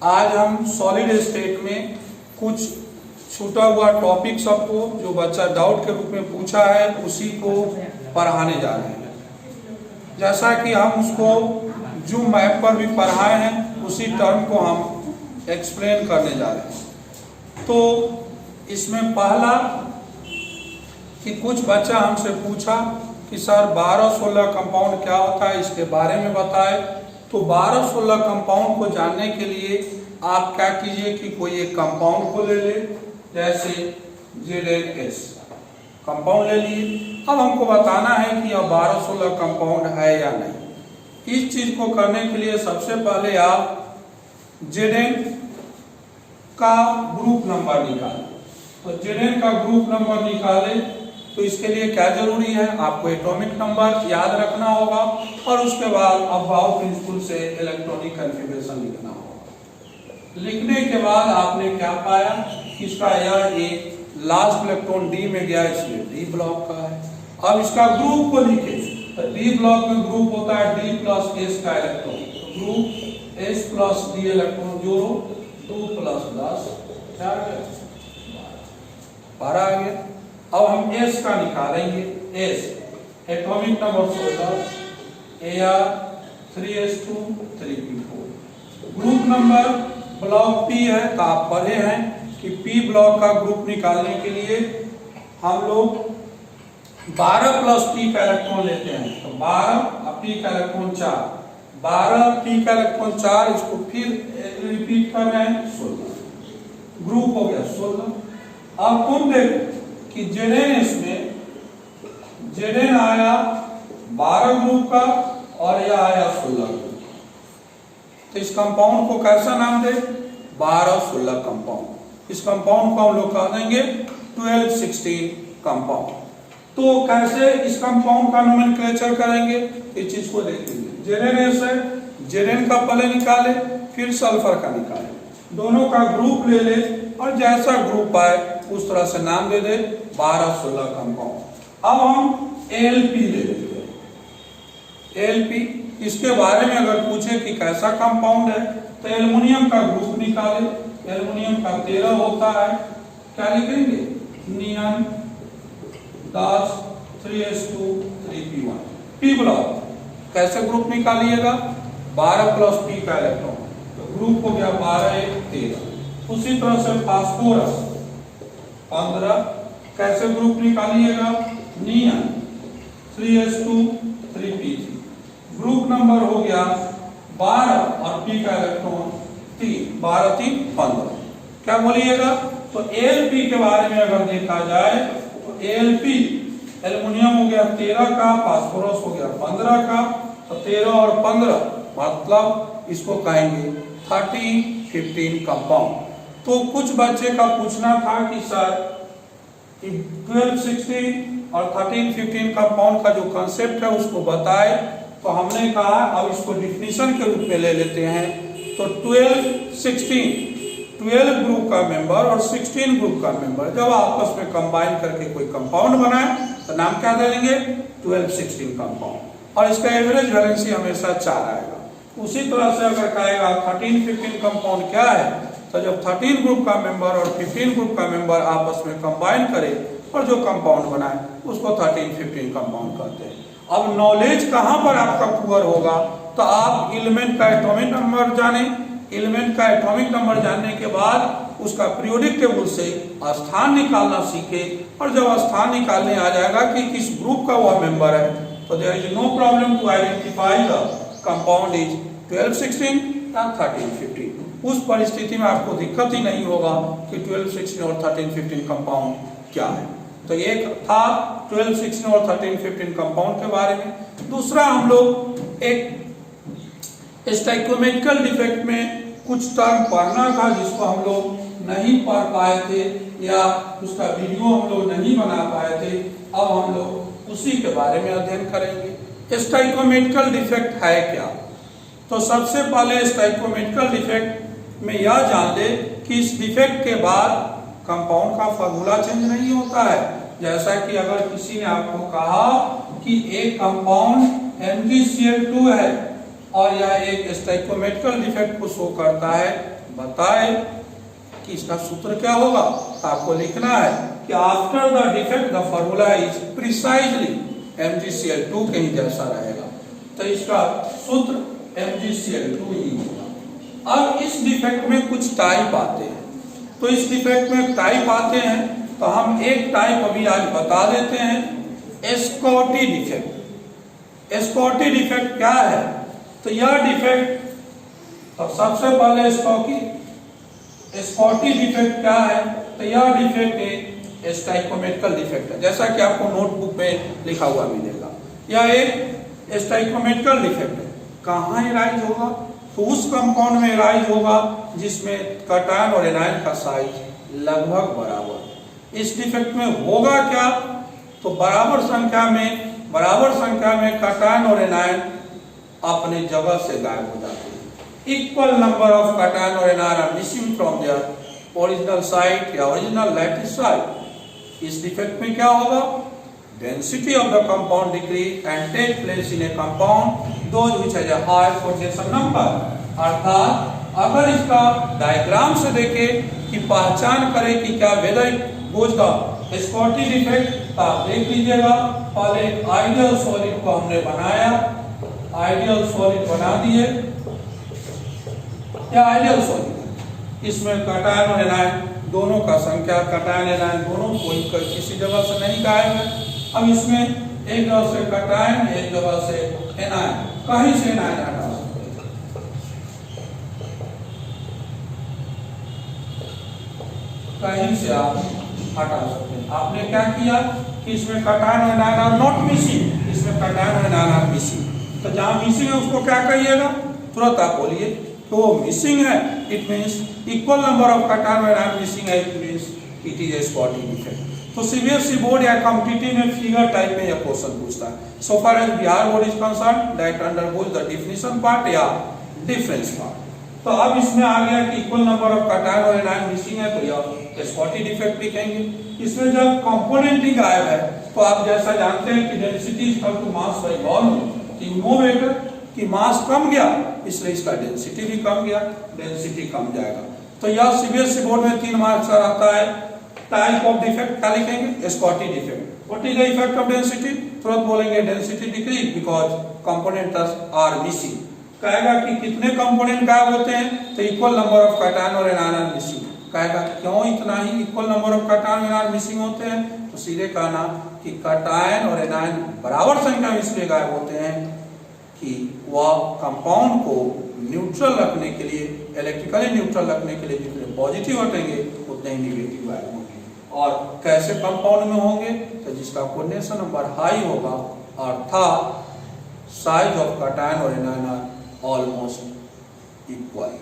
आज हम solid state में कुछ छूटा हुआ टॉपिक सबको जो बच्चा डाउट के रूप में पूछा है उसी को पढ़ाने जा रहे हैं। जैसा कि हम उसको जूम मैप पर भी पढ़ाए हैं उसी टर्म को हम एक्सप्लेन करने जा रहे हैं। तो इसमें पहला कि कुछ बच्चा हमसे पूछा कि सर 12-16 कंपाउंड क्या होता है, इसके बारे में बताए। तो 12-16 कंपाउंड को जानने के लिए आप क्या कीजिए कि कोई एक कंपाउंड को ले ले, जैसे ZnS कंपाउंड ले लिए। अब हमको बताना है कि अब 12-16 कंपाउंड है या नहीं। इस चीज को करने के लिए सबसे पहले आप Zn का ग्रुप नंबर निकालें। तो Zn का ग्रुप नंबर निकाले तो इसके लिए क्या जरूरी है, आपको एटॉमिक नंबर याद रखना होगा और उसके बाद अबाउ प्रिंसिपल से इलेक्ट्रॉनिक कॉन्फ़िगरेशन लिखना होगा। लिखने के बाद आपने क्या पाया, इसका यह एक लास्ट इलेक्ट्रॉन डी में गया, इसलिए डी ब्लॉक का है। अब इसका ग्रुप को लिखे तो डी ब्लॉक में ग्रुप होता है डी प्लस एस का इलेक्ट्रॉन। तो group S plus D electron जोड़ो, 2 + 10 12 आ गया। अब हम S का निकालेंगे। S atomic number 16 Ar 3s2 3p4। Group number block P है तो आप पढ़े हैं कि P ब्लॉक का ग्रुप निकालने के लिए हम लोग 12 + P का इलेक्ट्रॉन लेते हैं। तो 12 P का इलेक्ट्रॉन 4, 12 P का इलेक्ट्रॉन 4, इसको फिर रिपीट कर रहे हैं 16। ग्रुप हो गया 16। अब तुम देखो कि Zn में Zn आया 12 ग्रुप का और यह आया 16 ग्रुप। तो इस कंपाउंड को कैसा नाम दे, 12-16 कंपाउंड। इस कंपाउंड को हम लोग कह देंगे 12-16 कंपाउंड। तो कैसे इस कंपाउंड का नोमेनक्लेचर करेंगे, इस चीज को देखेंगे। Zn है, Zn का पहले निकाले फिर सल्फर का निकाले, दोनों का ग्रुप ले ले और जैसा ग्रुप आए उस तरह से नाम दे दे 12-16 कंपाउंड। अब हम Lp ले लेते हैं। Lp इसके बारे में अगर पूछे कि कैसा कंपाउंड है तो एल्युमिनियम का ग्रुप निकाले। एल्युमिनियम का 13 होता है, क्या लिखेंगे, नियन 10 3s2 3p1। P ब्लॉक कैसे ग्रुप निकालिएगा, 12 + P का इलेक्ट्रॉन, तो ग्रुप हो गया 12 1 13। उसी तरह से फास्फोरस 15, कैसे ग्रुप निकालिएगा, नियन 3s2 3p3। ग्रुप नंबर हो गया 12 और P का इलेक्ट्रॉन 3, 12 3 15। क्या बोलिएगा, तो Lp के बारे में अगर देखा जाए तो Lp एल्युमिनियम हो गया 13 का, फास्फोरस हो गया 15 का, तो 13 और 15 मतलब इसको कहेंगे 13-15 कंपाउंड। तो कुछ बच्चे का पूछना था कि सर 12-16 और 13-15 कंपाउंड का जो कंसेप्ट है उसको बताए। तो हमने कहा अब इसको डिफिनीशन के रूप में ले लेते हैं। तो 12 ग्रुप का मेंबर और 16 ग्रुप का मेंबर जब आपस में कंबाइन करके कोई कंपाउंड बनाए तो नाम क्या दे देंगे, 12-16 कंपाउंड। और इसका एवरेज वैलेंसी हमेशा 4 आएगा। उसी तरह से अगर कहेगा 13-15 कंपाउंड क्या है, तो जब 13 ग्रुप का मेंबर और 15 ग्रुप का मेंबर आपस में कंबाइन करे और जो कंपाउंड बनाए उसको 13-15 कंपाउंड कहते हैं। अब नॉलेज कहाँ पर आपका पुअर होगा, तो आप एलिमेंट का एटॉमिक नंबर जाने। एलिमेंट का एटॉमिक नंबर जानने के बाद उसका पीरियोडिक टेबल से स्थान निकालना सीखे, और जब स्थान निकालने आ जाएगा कि किस ग्रुप का वह मेंबर है, तो there is no problem to identify the compound is 12-16 या 13-15। उस परिस्थिति में आपको दिक्कत ही नहीं होगा कि 12-16 और 13-15 कंपाउंड क्या है। तो एक था 12-16 और 13-15 कंपाउंड के बारे में। दूसरा हम लोग एक स्टोइकोमेट्रिकल डिफेक्ट में कुछ टर्म पढ़ना था जिसको हम लोग नहीं पढ़ पाए थे या उसका वीडियो हम लोग नहीं बना पाए थे। अब हम लोग उसी के बारे में अध्ययन करेंगे। स्टोइकोमेट्रिकल डिफेक्ट है क्या, तो सबसे पहले स्टोइकोमेट्रिकल डिफेक्ट में यह जान ले कि इस डिफेक्ट के बाद कंपाउंड का फार्मूला चेंज नहीं होता है। जैसा कि अगर किसी ने आपको कहा कि एक कंपाउंड MgCl2 है और यह एक स्टोइकोमेट्रिकल डिफेक्ट को शो करता है। बताए कि इसका सूत्र क्या होगा, आपको लिखना है कि after the defect the formula is precisely MgCl2 कहीं जैसा रहेगा, तो इसका सूत्र MgCl2 ही होगा। अब इस डिफेक्ट में कुछ टाइप आते हैं, तो इस डिफेक्ट में टाइप आते हैं, तो हम एक टाइप अभी आज बता देते हैं, एस्कॉटी डिफेक्ट। एस्कॉटी डिफेक्ट क्या है, तो यह डिफेक्ट, तो सबसे पहले एस्कॉटी डिफेक्ट क्या है, तो यह डिफेक्ट एक स्टोइकोमेट्रिकल डिफेक्ट है, जैसा कि आपको नोटबुक में लिखा हुआ मिलेगा। यह एक स्टोइकोमेट्रिकल डिफेक्ट है। कहाँ एराइज होगा, तो उस कंपाउंड में एराइज होगा जिसमें कैटायन और एनायन का साइज लगभग बराबर। इस डिफेक्ट में होगा क्या, तो बराबर संख्या में कैटायन और एनायन अपने जगह से गायब हो जाते हैं। इक्वल नंबर ऑफ कैटायन और anion are missing from their original site या ओरिजिनल लैटिस साइट। इस डिफेक्ट में क्या होगा, density of the compound decrease and take place in a compound those which has a high position number. अर्थात अगर इसका diagram से देखें कि पहचान करें कि क्या whether it goes the Schottky defect, तो आप देख लीजिएगा। पहले एक आइडियल सॉलिड को हमने बनाया, आइडियल सॉलिड बना दिए, या आइडियल सॉलिड, इसमें कैटायन और एनायन दोनों का संख्या, कैटायन एनायन दोनों कोई किसी जगह से नहीं गायब है। अब इसमें एक जगह से कैटायन, एक जगह से एनायन, कहीं से एनायन हटा सकते हैं, कहीं से आप हटा सकते हैं। आपने क्या किया कि इसमें कैटायन और एनायन आर नॉट मिसिंग, इसमें कैटायन और एनायन आर मिसिंग, तो जहां मिसिंग है उसको क्या कहिएगा, तुरंत आप बोलिए तो वो मिसिंग है, it means equal number of cation और एनायन मिसिंग है, it means it is Schottky defect. तो सीबीएसई बोर्ड या कॉम्पिटिटिव में फिगर टाइप में यह क्वेश्चन पूछता है। So far as Bihar board is concern, that undergoes the definition part या डिफरेंस पार्ट। तो अब इसमें आ गया कि इक्वल नंबर ऑफ कैटायन और एनायन मिसिंग है, तो यह एस्कॉटी डिफेक्ट लिखेंगे। इसमें जब कंपोनेंट ही गायब है, तो आप जैसा जानते हैं कि density equal to mass by volume, कि नो मैटर कि मास कम गया इसलिए इसका डेंसिटी भी कम गया, डेंसिटी कम जाएगा। तो यह सीबीएसई बोर्ड में 3 मार्क्स का आता है। टाइप ऑफ डिफेक्ट क्या लिखेंगे, Schottky defect. What is the effect of density, तुरंत बोलेंगे density decrease because components are missing. कहेगा कि कितने कंपोनेंट गायब होते हैं, तो इक्वल नंबर ऑफ कैटायन और एनायन आर मिसिंग। कहेगा क्यों इतना ही इक्वल नंबर ऑफ कैटायन और एनायन मिसिंग होते हैं, तो सीधे कहना कि कैटायन और एनायन बराबर संख्या में इसलिए गायब होते हैं कि वह कंपाउंड को न्यूट्रल रखने के लिए, इलेक्ट्रिकली न्यूट्रल रखने के लिए जितने पॉजिटिव हटेंगे उतने ही निगेटिव गायब होंगे। और कैसे कंपाउंड में होंगे, तो जिसका कोऑर्डिनेशन नंबर हाई होगा, अर्थात साइज ऑफ कैटायन और एनायन आर ऑलमोस्ट इक्वल।